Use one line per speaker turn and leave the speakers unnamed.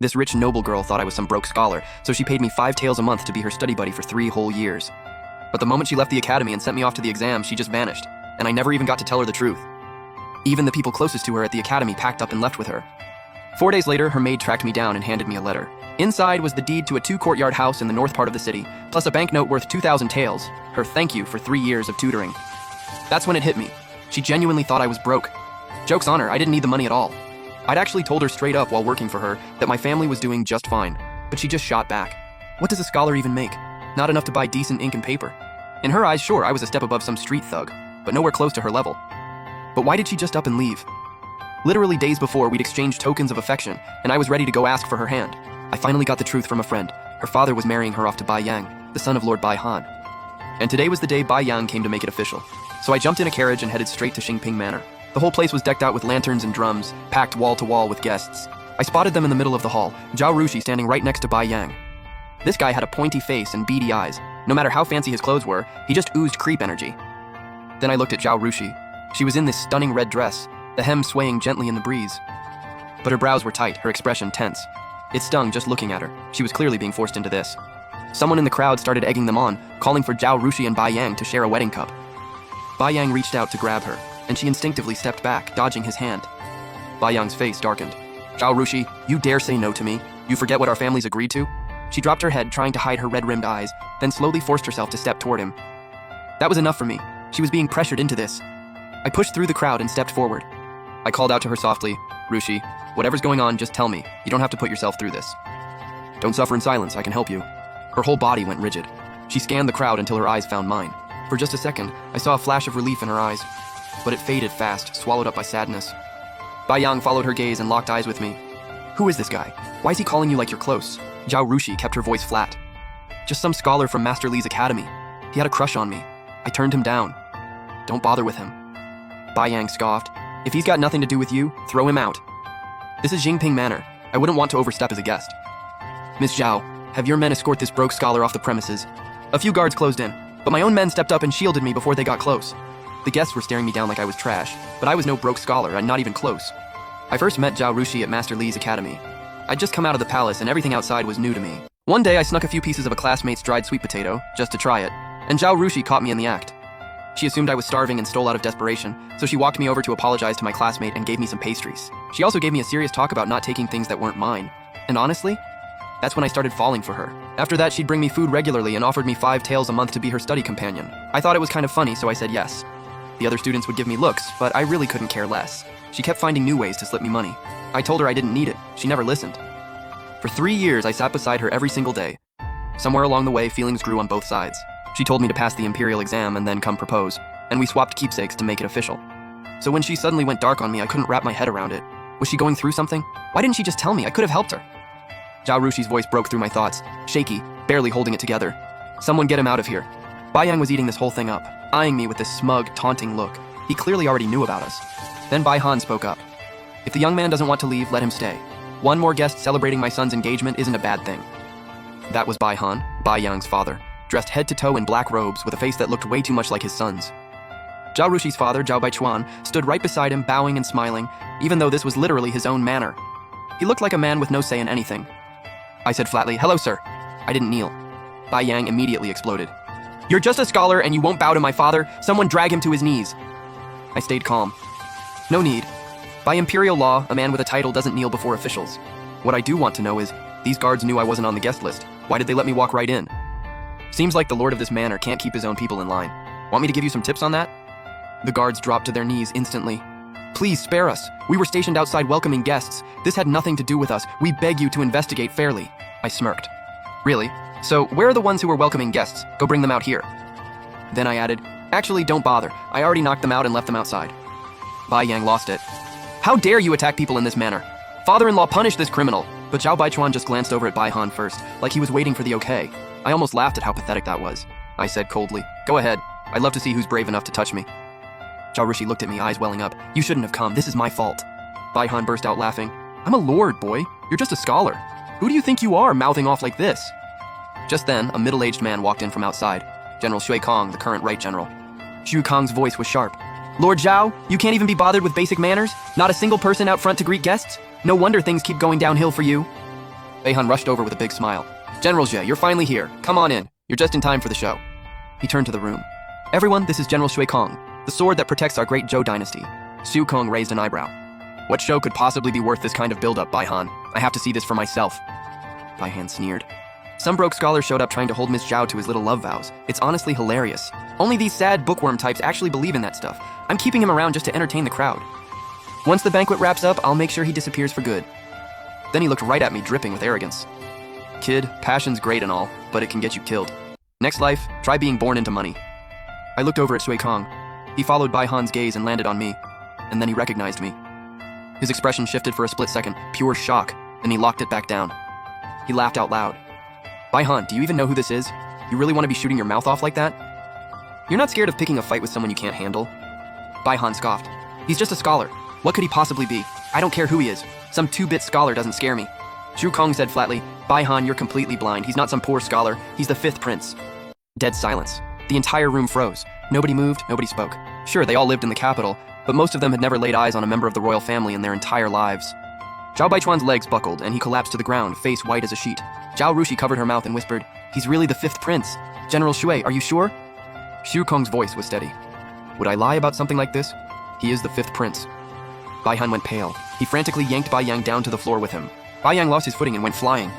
This rich noble girl thought I was some broke scholar, so she paid me 5 taels a month to be her study buddy for 3 whole years. But the moment she left the academy and sent me off to the exam, she just vanished, and I never even got to tell her the truth. Even the people closest to her at the academy packed up and left with her. 4 days later, her maid tracked me down and handed me a letter. Inside was the deed to a 2-courtyard house in the north part of the city, plus a banknote worth 2,000 taels, her thank you for 3 years of tutoring. That's when it hit me. She genuinely thought I was broke. Joke's on her, I didn't need the money at all. I'd actually told her straight up while working for her that my family was doing just fine, but she just shot back. What does a scholar even make? Not enough to buy decent ink and paper. In her eyes, sure, I was a step above some street thug, but nowhere close to her level. But why did she just up and leave? Literally days before, we'd exchanged tokens of affection, and I was ready to go ask for her hand. I finally got the truth from a friend. Her father was marrying her off to Bai Yang, the son of Lord Bai Han. And today was the day Bai Yang came to make it official. So I jumped in a carriage and headed straight to Xingping Manor. The whole place was decked out with lanterns and drums, packed wall to wall with guests. I spotted them in the middle of the hall, Zhao Rushi standing right next to Bai Yang. This guy had a pointy face and beady eyes. No matter how fancy his clothes were, he just oozed creep energy. Then I looked at Zhao Rushi. She was in this stunning red dress, the hem swaying gently in the breeze. But her brows were tight, her expression tense. It stung just looking at her. She was clearly being forced into this. Someone in the crowd started egging them on, calling for Zhao Rushi and Bai Yang to share a wedding cup. Bai Yang reached out to grab her, and she instinctively stepped back, dodging his hand. Bai Yang's face darkened. Zhao Rushi, you dare say no to me? You forget what our families agreed to? She dropped her head, trying to hide her red-rimmed eyes, then slowly forced herself to step toward him. That was enough for me. She was being pressured into this. I pushed through the crowd and stepped forward. I called out to her softly, Rushi, whatever's going on, just tell me. You don't have to put yourself through this. Don't suffer in silence, I can help you. Her whole body went rigid. She scanned the crowd until her eyes found mine. For just a second, I saw a flash of relief in her eyes, but it faded fast, swallowed up by sadness. Bai Yang followed her gaze and locked eyes with me. Who is this guy? Why is he calling you like you're close? Zhao Rushi kept her voice flat. Just some scholar from Master Li's academy. He had a crush on me. I turned him down. Don't bother with him. Bai Yang scoffed. If he's got nothing to do with you, throw him out. This is Xingping Manor. I wouldn't want to overstep as a guest. Miss Zhao, have your men escort this broke scholar off the premises. A few guards closed in, but my own men stepped up and shielded me before they got close. The guests were staring me down like I was trash, but I was no broke scholar and not even close. I first met Zhao Rushi at Master Li's academy. I'd just come out of the palace and everything outside was new to me. One day I snuck a few pieces of a classmate's dried sweet potato, just to try it, and Zhao Rushi caught me in the act. She assumed I was starving and stole out of desperation, so she walked me over to apologize to my classmate and gave me some pastries. She also gave me a serious talk about not taking things that weren't mine. And honestly, that's when I started falling for her. After that, she'd bring me food regularly and offered me 5 taels a month to be her study companion. I thought it was kind of funny, so I said yes. The other students would give me looks, but I really couldn't care less. She kept finding new ways to slip me money. I told her I didn't need it. She never listened. For 3 years, I sat beside her every single day. Somewhere along the way, feelings grew on both sides. She told me to pass the imperial exam and then come propose, and we swapped keepsakes to make it official. So when she suddenly went dark on me, I couldn't wrap my head around it. Was she going through something? Why didn't she just tell me? I could have helped her. Zhao Rushi's voice broke through my thoughts, shaky, barely holding it together. Someone get him out of here. Bai Yang was eating this whole thing up, eyeing me with this smug, taunting look. He clearly already knew about us. Then Bai Han spoke up. If the young man doesn't want to leave, let him stay. One more guest celebrating my son's engagement isn't a bad thing. That was Bai Han, Bai Yang's father, dressed head to toe in black robes with a face that looked way too much like his son's. Zhao Rushi's father, Zhao Baichuan, stood right beside him, bowing and smiling, even though this was literally his own manner. He looked like a man with no say in anything. I said flatly, "Hello, sir." I didn't kneel. Bai Yang immediately exploded. "You're just a scholar and you won't bow to my father? Someone drag him to his knees." I stayed calm. No need. By imperial law, a man with a title doesn't kneel before officials. What I do want to know is, these guards knew I wasn't on the guest list. Why did they let me walk right in? Seems like the lord of this manor can't keep his own people in line. Want me to give you some tips on that? The guards dropped to their knees instantly. "Please spare us. We were stationed outside welcoming guests. This had nothing to do with us. We beg you to investigate fairly." I smirked. "Really? So where are the ones who were welcoming guests? Go bring them out here." Then I added, "Actually, don't bother. I already knocked them out and left them outside." Bai Yang lost it. "How dare you attack people in this manner? Father-in-law, punish this criminal." But Zhao Baichuan just glanced over at Bai Han first, like he was waiting for the okay. I almost laughed at how pathetic that was. I said coldly, "Go ahead. I'd love to see who's brave enough to touch me." Zhao Rushi looked at me, eyes welling up. "You shouldn't have come. This is my fault." Bai Han burst out laughing. "I'm a lord, boy. You're just a scholar. Who do you think you are, mouthing off like this?" Just then, a middle-aged man walked in from outside. General Shui Kong, the current right general. Xu Kong's voice was sharp. "Lord Zhao, you can't even be bothered with basic manners? Not a single person out front to greet guests? No wonder things keep going downhill for you." Bai Han rushed over with a big smile. General Jie, you're finally here. Come on in. You're just in time for the show. He turned to the room. Everyone, this is General Shui Kong, the sword that protects our great Zhou dynasty. Xu Kong raised an eyebrow. What show could possibly be worth this kind of build-up, Bai Han? I have to see this for myself. Bai Han sneered. Some broke scholar showed up trying to hold Miss Zhao to his little love vows. It's honestly hilarious. Only these sad bookworm types actually believe in that stuff. I'm keeping him around just to entertain the crowd. Once the banquet wraps up, I'll make sure he disappears for good. Then he looked right at me, dripping with arrogance. Kid, passion's great and all, but it can get you killed. Next life, try being born into money. I looked over at Sui Kong. He followed Bai Han's gaze and landed on me. And then he recognized me. His expression shifted for a split second, pure shock, then he locked it back down. He laughed out loud. Bai Han, do you even know who this is? You really want to be shooting your mouth off like that? You're not scared of picking a fight with someone you can't handle? Bai Han scoffed. He's just a scholar. What could he possibly be? I don't care who he is. Some 2-bit scholar doesn't scare me. Xu Kong said flatly, Bai Han, you're completely blind. He's not some poor scholar. He's the 5th prince. Dead silence. The entire room froze. Nobody moved, nobody spoke. Sure, they all lived in the capital, but most of them had never laid eyes on a member of the royal family in their entire lives. Zhao Baichuan's legs buckled, and he collapsed to the ground, face white as a sheet. Zhao Rushi covered her mouth and whispered, He's really the 5th prince. General Shui, are you sure? Xu Kong's voice was steady. Would I lie about something like this? He is the 5th prince. Bai Han went pale. He frantically yanked Bai Yang down to the floor with him. Bai Yang lost his footing and went flying.